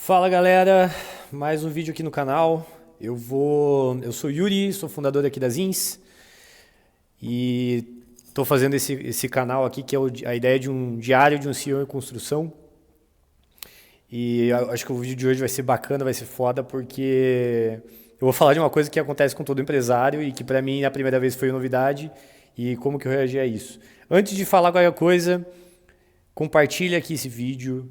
Fala galera, mais um vídeo aqui no canal. Eu sou o Yuri, sou fundador aqui da Zins e estou fazendo esse canal aqui que é a ideia de um diário de um CEO em construção. E eu acho que o vídeo de hoje vai ser bacana, vai ser foda, porque eu vou falar de uma coisa que acontece com todo empresário e que pra mim a primeira vez foi novidade e como que eu reagi a isso. Antes de falar qualquer coisa, compartilha aqui esse vídeo,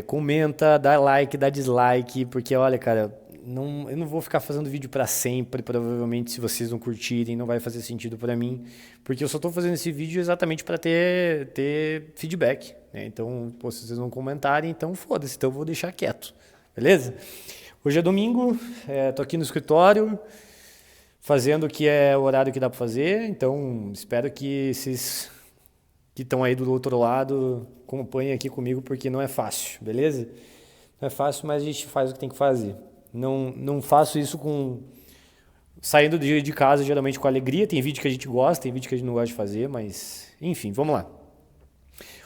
comenta, dá like, dá dislike, porque olha, cara, eu não vou ficar fazendo vídeo pra sempre, provavelmente se vocês não curtirem, não vai fazer sentido pra mim, porque eu só tô fazendo esse vídeo exatamente pra ter feedback, né? Então, pô, se vocês não comentarem, então foda-se, então eu vou deixar quieto, beleza? Hoje é domingo, tô aqui no escritório, fazendo o que é o horário que dá pra fazer, então espero que vocês que estão aí do outro lado, acompanhem aqui comigo porque não é fácil, beleza? Não é fácil, mas a gente faz o que tem que fazer. Não faço isso com saindo de casa geralmente com alegria. Tem vídeo que a gente gosta, tem vídeo que a gente não gosta de fazer, mas enfim, vamos lá.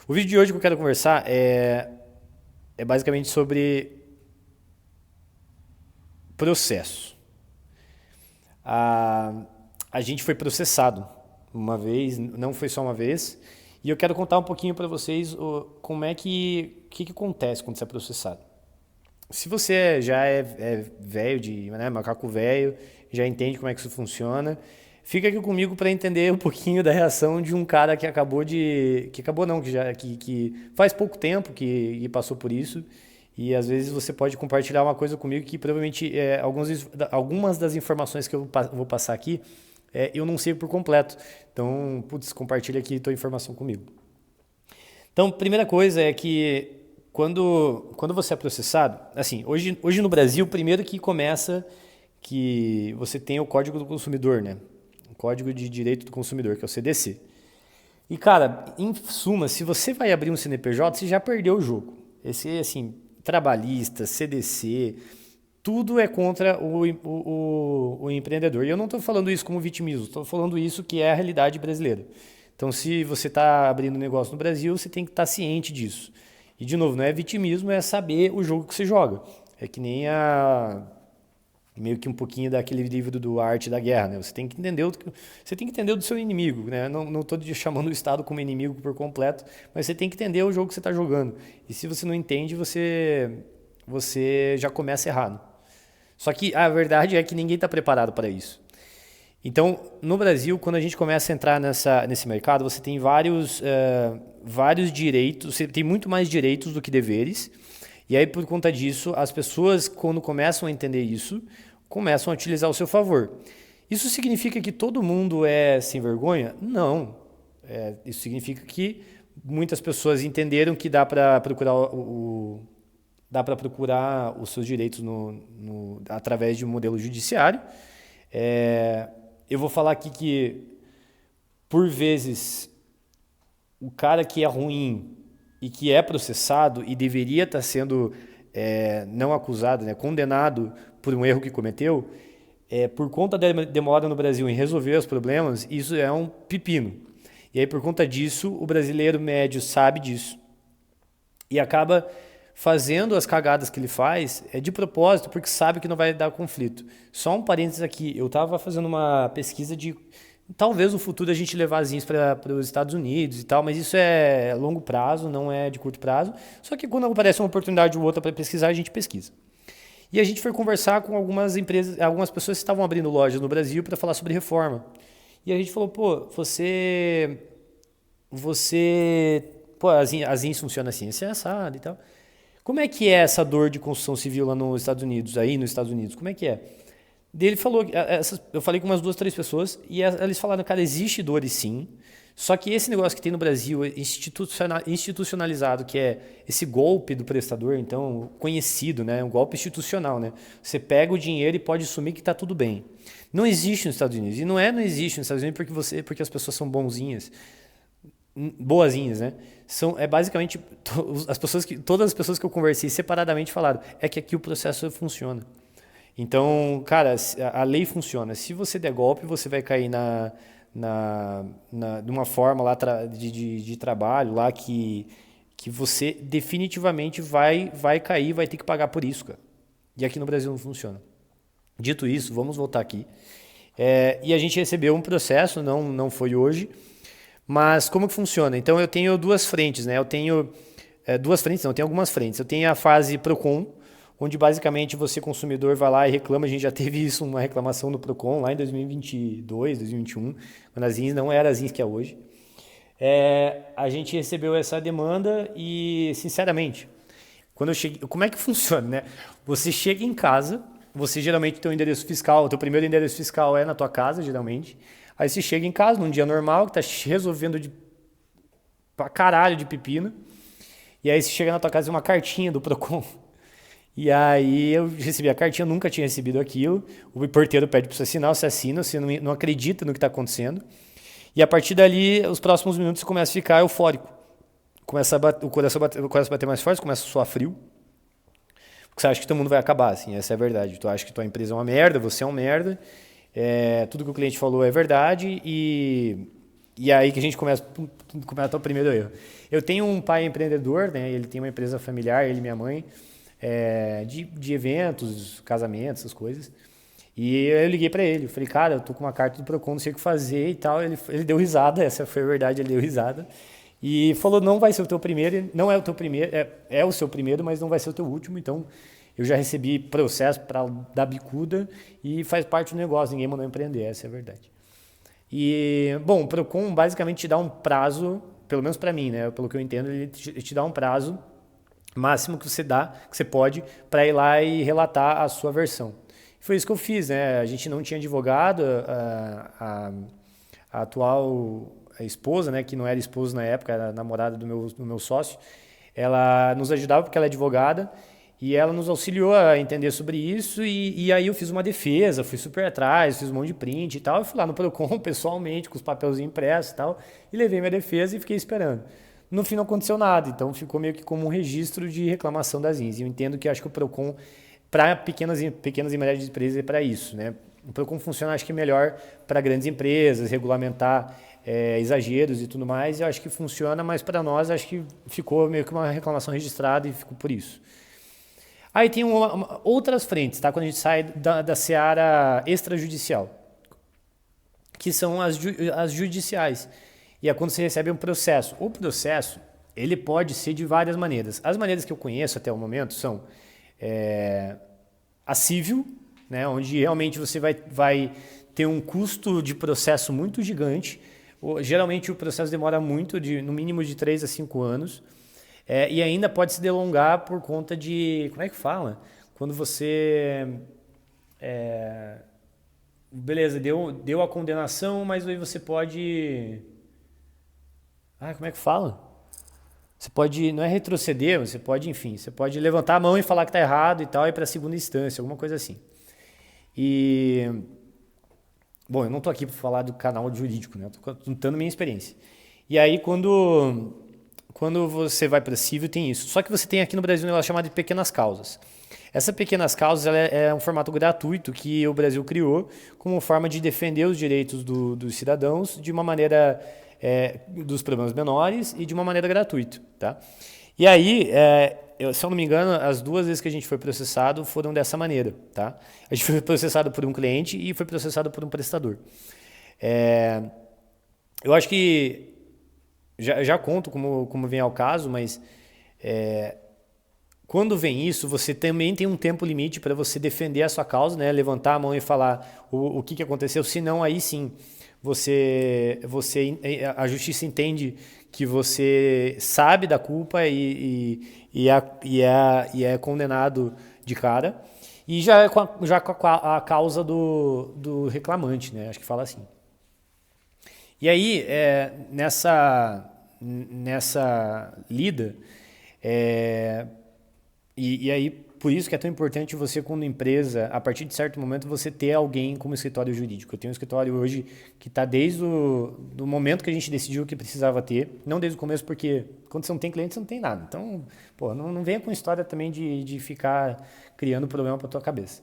O vídeo de hoje que eu quero conversar é basicamente sobre processo. A, a gente foi processado uma vez, não foi só uma vez, e eu quero contar um pouquinho para vocês como é que acontece quando você é processado. Se você já é velho, né, macaco velho, já entende como é que isso funciona, fica aqui comigo para entender um pouquinho da reação de um cara que acabou que acabou não, que faz pouco tempo que passou por isso. E às vezes você pode compartilhar uma coisa comigo que provavelmente algumas das informações que eu vou passar aqui eu não sei por completo. Então, putz, compartilha aqui a tua informação comigo. Então, primeira coisa é que quando você é processado, assim, hoje no Brasil, primeiro que começa que você tem o Código do Consumidor, né? O Código de Direito do Consumidor, que é o CDC. E, cara, em suma, se você vai abrir um CNPJ, você já perdeu o jogo. Esse, assim, trabalhista, CDC, tudo é contra o empreendedor. E eu não estou falando isso como vitimismo, estou falando isso que é a realidade brasileira. Então, se você está abrindo um negócio no Brasil, você tem que estar ciente disso. E, de novo, não é vitimismo, é saber o jogo que você joga. É que nem meio que um pouquinho daquele livro do Arte da Guerra, né? Você tem que entender do seu inimigo, né? Não estou chamando o Estado como inimigo por completo, mas você tem que entender o jogo que você está jogando. E se você não entende, você já começa errado. Só que a verdade é que ninguém está preparado para isso. Então, no Brasil, quando a gente começa a entrar nesse mercado, você tem vários direitos, você tem muito mais direitos do que deveres. E aí, por conta disso, as pessoas, quando começam a entender isso, começam a utilizar ao seu favor. Isso significa que todo mundo é sem vergonha? Não. Isso significa que muitas pessoas entenderam que dá para procurar os seus direitos através de um modelo judiciário. Eu vou falar aqui que, por vezes, o cara que é ruim e que é processado e deveria estar sendo não acusado, né, condenado por um erro que cometeu, por conta da demora no Brasil em resolver os problemas, isso é um pepino. E aí, por conta disso, o brasileiro médio sabe disso e acaba fazendo as cagadas que ele faz de propósito, porque sabe que não vai dar conflito. Só um parênteses aqui, eu estava fazendo uma pesquisa de talvez no futuro a gente levar as ZINs para os Estados Unidos e tal, mas isso é longo prazo, não é de curto prazo. Só que quando aparece uma oportunidade ou outra para pesquisar, a gente pesquisa. E a gente foi conversar com algumas empresas, algumas pessoas que estavam abrindo lojas no Brasil para falar sobre reforma. E a gente falou, pô, pô, as ZINs funcionam assim, assim, assado e tal. Como é que é essa dor de construção civil lá nos Estados Unidos, aí nos Estados Unidos? Como é que é? Ele falou, eu falei com umas 2, 3 pessoas e eles falaram, cara, existe dores sim, só que esse negócio que tem no Brasil institucionalizado, que é esse golpe do prestador, então conhecido, né, um golpe institucional, né? Você pega o dinheiro e pode assumir que está tudo bem. Não existe nos Estados Unidos e não existe nos Estados Unidos porque as pessoas são bonzinhas, boazinhas, né? Basicamente todas as pessoas que eu conversei separadamente falaram, é que aqui o processo funciona. Então, cara, a lei funciona. Se você der golpe, você vai cair de uma forma lá de trabalho lá que que você definitivamente vai cair, vai ter que pagar por isso, cara. E aqui no Brasil não funciona. Dito isso, vamos voltar aqui. E a gente recebeu um processo, não foi hoje, mas como que funciona? Então eu tenho duas frentes, né? Eu tenho duas frentes, não, eu tenho algumas frentes. Eu tenho a fase Procon, onde basicamente você, consumidor, vai lá e reclama. A gente já teve isso, uma reclamação no Procon lá em 2022, 2021, quando as ZINs não eram as ZINs que é hoje. A gente recebeu essa demanda e, sinceramente, quando eu cheguei, como é que funciona, né? Você chega em casa, você geralmente tem um endereço fiscal, o teu primeiro endereço fiscal é na tua casa, geralmente. Aí você chega em casa num dia normal, que tá resolvendo pra caralho de pepino. E aí você chega na tua casa e uma cartinha do Procon. E aí eu recebi a cartinha, eu nunca tinha recebido aquilo. O porteiro pede para você assinar, você assina, você não acredita no que está acontecendo. E a partir dali, os próximos minutos você começa a ficar eufórico. O coração a bater mais forte, começa a suar frio. Porque você acha que todo mundo vai acabar, assim, essa é a verdade. Tu acha que tua empresa é uma merda, você é um merda. Tudo que o cliente falou é verdade e aí que a gente começa o primeiro erro. Eu tenho um pai empreendedor, né? Ele tem uma empresa familiar, ele e minha mãe, de eventos, casamentos, essas coisas. E eu liguei para ele, eu falei, cara, eu tô com uma carta do Procon, não sei o que fazer e tal. Ele deu risada, essa foi a verdade, ele deu risada. E falou, não vai ser o teu primeiro, não é o teu primeiro, é o seu primeiro, mas não vai ser o teu último, então eu já recebi processo para dar bicuda e faz parte do negócio, ninguém mandou empreender, essa é a verdade. E, bom, o Procon basicamente te dá um prazo, pelo menos para mim, né, pelo que eu entendo, ele te dá um prazo máximo que você pode, para ir lá e relatar a sua versão. Foi isso que eu fiz, né, a gente não tinha advogado, a atual esposa, né, que não era esposa na época, era namorada do meu sócio, ela nos ajudava porque ela é advogada e ela nos auxiliou a entender sobre isso e aí eu fiz uma defesa, fui super atrás, fiz um monte de print e tal, eu fui lá no Procon pessoalmente com os papelzinhos impressos e tal e levei minha defesa e fiquei esperando. No fim não aconteceu nada, então ficou meio que como um registro de reclamação das ZINs. Eu entendo que acho que o Procon para pequenas e médias empresas é para isso, né? O Procon funciona, acho que melhor para grandes empresas, regulamentar exageros e tudo mais, eu acho que funciona, mas para nós acho que ficou meio que uma reclamação registrada e ficou por isso. Aí tem outras frentes, tá? Quando a gente sai da seara extrajudicial, que são as judiciais. E é quando você recebe um processo. O processo, ele pode ser de várias maneiras. As maneiras que eu conheço até o momento são a civil, né? Onde realmente você vai ter um custo de processo muito gigante. Geralmente o processo demora muito, no mínimo de 3 a 5 anos. E ainda pode se delongar por conta de... Como é que fala? Quando você... beleza, deu a condenação, mas aí você pode... como é que fala? Você pode... Não é retroceder, você pode, enfim, você pode levantar a mão e falar que está errado e tal, e ir para a segunda instância, alguma coisa assim. Bom, eu não estou aqui para falar do canal jurídico, né? Estou contando minha experiência. E aí, quando você vai para civil, tem isso. Só que você tem aqui no Brasil um negócio chamado de pequenas causas. Essas pequenas causas é um formato gratuito que o Brasil criou como forma de defender os direitos dos cidadãos de uma maneira, dos problemas menores e de uma maneira gratuita. Tá? E aí, se eu não me engano, as 2 vezes que a gente foi processado foram dessa maneira. Tá? A gente foi processado por um cliente e foi processado por um prestador. Eu acho que já conto como vem ao caso, mas quando vem isso, você também tem um tempo limite para você defender a sua causa, né? Levantar a mão e falar o que aconteceu, senão aí sim a justiça entende que você sabe da culpa e é condenado de cara, e já com a causa do reclamante, né? Acho que fala assim. E aí, nessa lida, e aí por isso que é tão importante você, como empresa, a partir de certo momento, você ter alguém como escritório jurídico. Eu tenho um escritório hoje que está desde do momento que a gente decidiu que precisava ter, não desde o começo, porque quando você não tem cliente, você não tem nada. Então, não venha com história também de ficar criando problema para tua cabeça.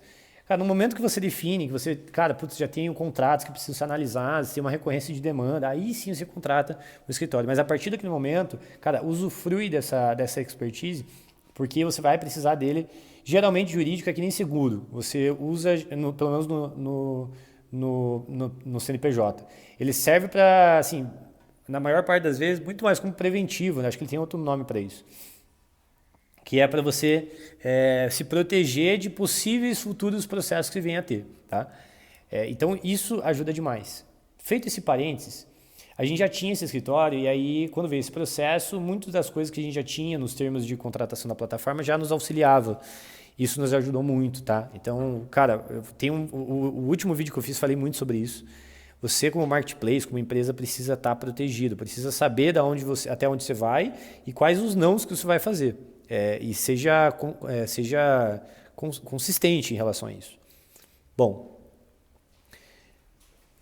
Cara, no momento que você define, que você, cara, putz, já tem contratos que precisam ser analisados, tem uma recorrência de demanda, aí sim você contrata o escritório. Mas a partir daquele momento, cara, usufrui dessa expertise, porque você vai precisar dele. Geralmente jurídico é que nem seguro. Você usa, pelo menos no CNPJ. Ele serve para, assim, na maior parte das vezes, muito mais como preventivo, né? Acho que ele tem outro nome para isso. Que é para você se proteger de possíveis futuros processos que você venha a ter. Tá? Então, isso ajuda demais. Feito esse parênteses, a gente já tinha esse escritório e aí, quando veio esse processo, muitas das coisas que a gente já tinha nos termos de contratação da plataforma já nos auxiliava. Isso nos ajudou muito, tá? Então, cara, o último vídeo que eu fiz falei muito sobre isso. Você, como marketplace, como empresa, precisa estar protegido, precisa saber até onde você vai e quais os nãos que você vai fazer. E seja consistente em relação a isso. Bom,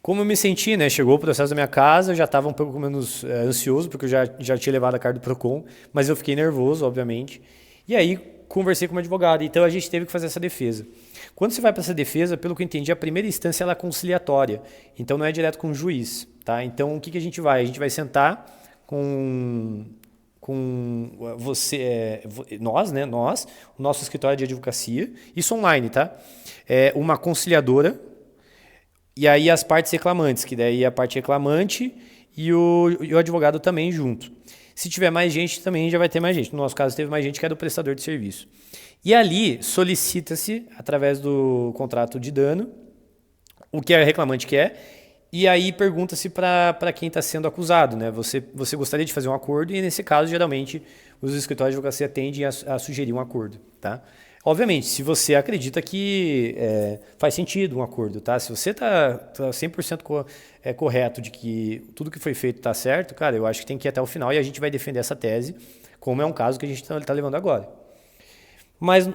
como eu me senti, né? Chegou o processo da minha casa, eu já estava um pouco menos ansioso, porque eu já tinha levado a carta do Procon, mas eu fiquei nervoso, obviamente. E aí conversei com uma advogada, então a gente teve que fazer essa defesa. Quando você vai para essa defesa, pelo que eu entendi, a primeira instância ela é conciliatória, então não é direto com o juiz. Tá? Então o que a gente vai? A gente vai sentar com você, nós, o nosso escritório de advocacia, isso online, tá? Uma conciliadora, e aí as partes reclamantes, que daí a parte reclamante e o advogado também junto. Se tiver mais gente, também já vai ter mais gente. No nosso caso, teve mais gente que era o prestador de serviço. E ali solicita-se, através do contrato de dano, o que a reclamante quer, e aí pergunta-se para quem está sendo acusado. Né? Você gostaria de fazer um acordo, e nesse caso, geralmente, os escritórios de advocacia tendem a sugerir um acordo. Tá? Obviamente, se você acredita que faz sentido um acordo, tá? Se você está 100% correto de que tudo que foi feito está certo, cara, eu acho que tem que ir até o final e a gente vai defender essa tese, como é um caso que a gente está levando agora. Mas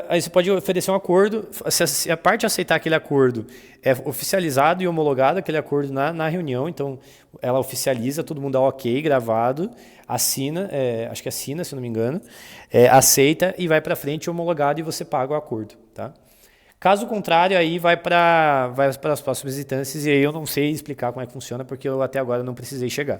aí você pode oferecer um acordo, se a parte aceitar aquele acordo, é oficializado e homologado aquele acordo na reunião, então ela oficializa, todo mundo dá ok, gravado, assina, acho que assina, se não me engano, aceita e vai para frente homologado e você paga o acordo. Tá? Caso contrário, aí vai para as próximas instâncias e aí eu não sei explicar como é que funciona, porque eu até agora não precisei chegar.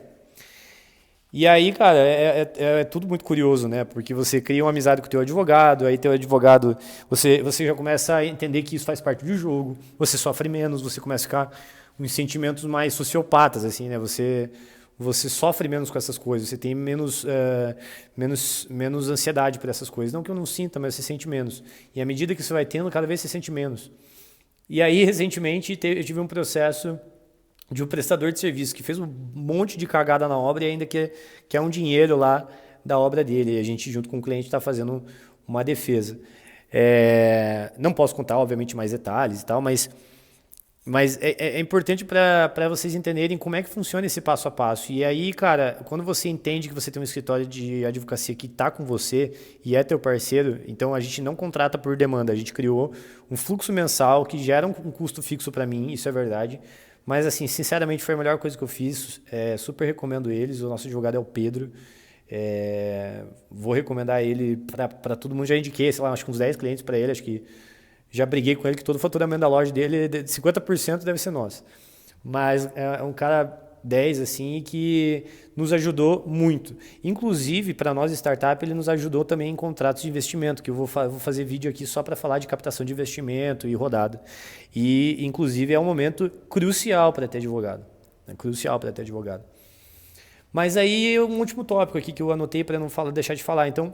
E aí, cara, é tudo muito curioso, né? Porque você cria uma amizade com o teu advogado, aí teu advogado, você já começa a entender que isso faz parte do jogo, você sofre menos, você começa a ficar com sentimentos mais sociopatas, assim, né? Você sofre menos com essas coisas, você tem menos ansiedade por essas coisas. Não que eu não sinta, mas você sente menos. E à medida que você vai tendo, cada vez você sente menos. E aí, recentemente, eu tive um processo de um prestador de serviço que fez um monte de cagada na obra e ainda quer um dinheiro lá da obra dele. E a gente, junto com o cliente, está fazendo uma defesa. Não posso contar, obviamente, mais detalhes e tal, mas é importante para vocês entenderem como é que funciona esse passo a passo. E aí, cara, quando você entende que você tem um escritório de advocacia que está com você e é teu parceiro, então a gente não contrata por demanda, a gente criou um fluxo mensal que gera um custo fixo para mim, isso é verdade. Mas, assim, sinceramente, foi a melhor coisa que eu fiz. Super recomendo eles. O nosso advogado é o Pedro. Vou recomendar ele para todo mundo. Já indiquei, sei lá, acho que uns 10 clientes para ele. Acho que já briguei com ele que todo o faturamento da loja dele, 50% deve ser nosso. Mas é um cara 10, assim, que nos ajudou muito. Inclusive, para nós, startup, ele nos ajudou também em contratos de investimento, que eu vou fazer vídeo aqui só para falar de captação de investimento e rodada. E, inclusive, é um momento crucial para ter advogado. Crucial para ter advogado. Mas aí, um último tópico aqui que eu anotei para não deixar de falar. Então,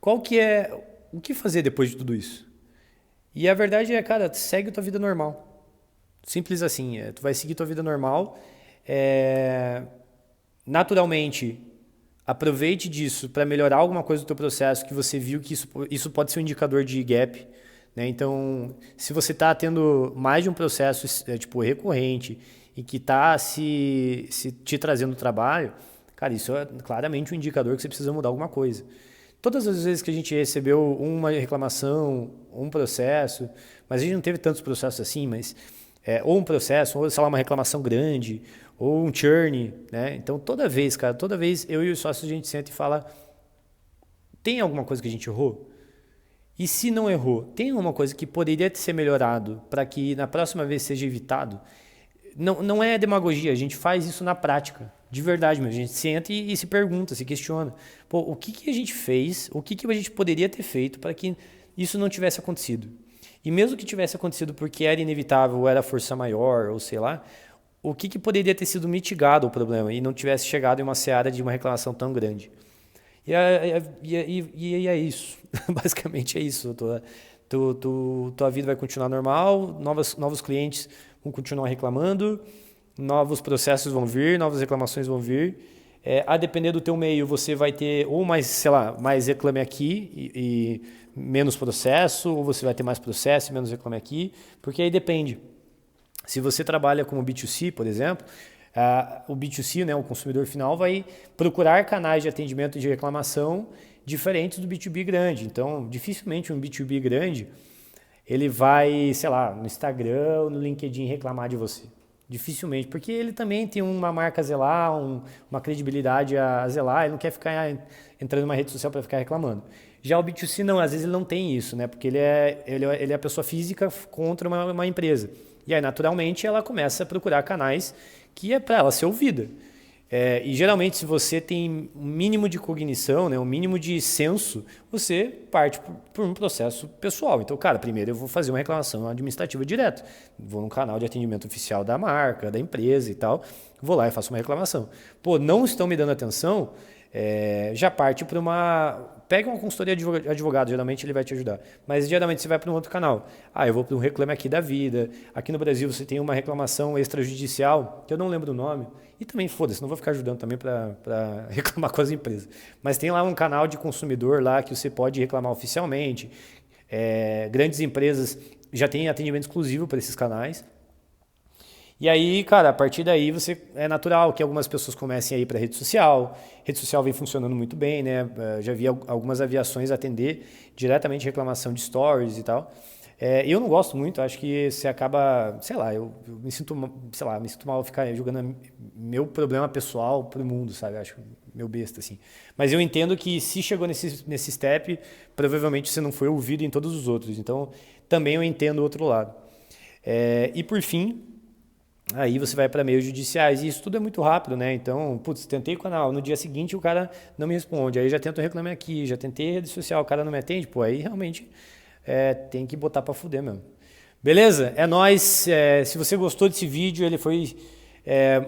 o que fazer depois de tudo isso? E a verdade é, cara, segue a tua vida normal. Simples assim, tu vai seguir tua vida normal, naturalmente aproveite disso para melhorar alguma coisa do teu processo que você viu que isso pode ser um indicador de gap, né? Então, se você está tendo mais de um processo tipo recorrente e que está se te trazendo trabalho, cara, isso é claramente um indicador que você precisa mudar alguma coisa. Todas as vezes que a gente recebeu uma reclamação, um processo, mas a gente não teve tantos processos assim, mas ou um processo, ou sei lá, uma reclamação grande, ou um churn, né? Então toda vez eu e os sócios a gente senta e fala, tem alguma coisa que a gente errou? E se não errou, tem alguma coisa que poderia ser melhorado para que na próxima vez seja evitado? Não é demagogia, a gente faz isso na prática, de verdade mesmo. A gente senta e se pergunta, se questiona. Pô, o que a gente fez, o que a gente poderia ter feito para que isso não tivesse acontecido? E mesmo que tivesse acontecido porque era inevitável, ou era força maior, ou sei lá, o que poderia ter sido mitigado o problema e não tivesse chegado em uma seara de uma reclamação tão grande? E é isso. Basicamente é isso. Tua vida vai continuar normal, novos clientes vão continuar reclamando, novos processos vão vir, novas reclamações vão vir. A depender do teu meio, você vai ter ou mais, sei lá, mais reclame aqui e menos processo, ou você vai ter mais processo e menos reclame aqui, porque aí depende. Se você trabalha como B2C, por exemplo, o B2C, né, o consumidor final, vai procurar canais de atendimento e de reclamação diferentes do B2B grande. Então, dificilmente um B2B grande, ele vai, sei lá, no Instagram ou no LinkedIn reclamar de você. Dificilmente, porque ele também tem uma marca a zelar, uma credibilidade a zelar, ele não quer ficar entrando numa rede social para ficar reclamando. Já o B2C não, às vezes ele não tem isso, né? Porque ele é a pessoa física contra uma empresa. E aí, naturalmente, ela começa a procurar canais que é para ela ser ouvida. E geralmente, se você tem um mínimo de cognição, né, um mínimo de senso, você parte por um processo pessoal. Então, cara, primeiro eu vou fazer uma reclamação administrativa direto. Vou num canal de atendimento oficial da marca, da empresa e tal, vou lá e faço uma reclamação. Pô, não estão me dando atenção, já parte para uma... Pega uma consultoria de advogado, geralmente ele vai te ajudar. Mas geralmente você vai para um outro canal. Eu vou para um Reclame Aqui da vida. Aqui no Brasil você tem uma reclamação extrajudicial, que eu não lembro do nome. E também, foda-se, não vou ficar ajudando também para reclamar com as empresas. Mas tem lá um canal de consumidor lá que você pode reclamar oficialmente. Grandes empresas já têm atendimento exclusivo para esses canais. E aí, cara, a partir daí é natural que algumas pessoas comecem a ir para a rede social. Rede social vem funcionando muito bem, né? Já vi algumas aviações atender diretamente reclamação de stories e tal. Eu não gosto muito, acho que você acaba, sei lá, eu me sinto, sei lá, me sinto mal ficar jogando meu problema pessoal pro mundo, sabe? Acho meu besta, assim. Mas eu entendo que se chegou nesse step, provavelmente você não foi ouvido em todos os outros. Então, também eu entendo o outro lado. E por fim, aí você vai para meios judiciais e isso tudo é muito rápido, né? Então, putz, tentei o canal, no dia seguinte o cara não me responde, aí já tento reclamar aqui, já tentei rede social, o cara não me atende, pô, aí realmente tem que botar para fuder mesmo. Beleza? É nóis. Se você gostou desse vídeo, ele foi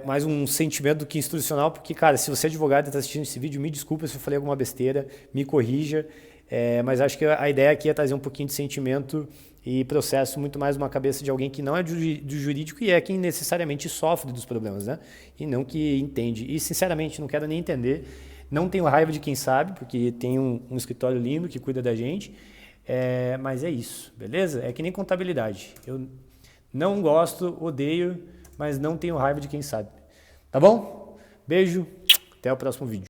mais um sentimento do que instrucional, porque, cara, se você é advogado e está assistindo esse vídeo, me desculpa se eu falei alguma besteira, me corrija, mas acho que a ideia aqui é trazer um pouquinho de sentimento e processo muito mais uma cabeça de alguém que não é do jurídico e é quem necessariamente sofre dos problemas, né? E não que entende. E, sinceramente, não quero nem entender. Não tenho raiva de quem sabe, porque tem um escritório lindo que cuida da gente. Mas é isso, beleza? É que nem contabilidade. Eu não gosto, odeio, mas não tenho raiva de quem sabe. Tá bom? Beijo, até o próximo vídeo.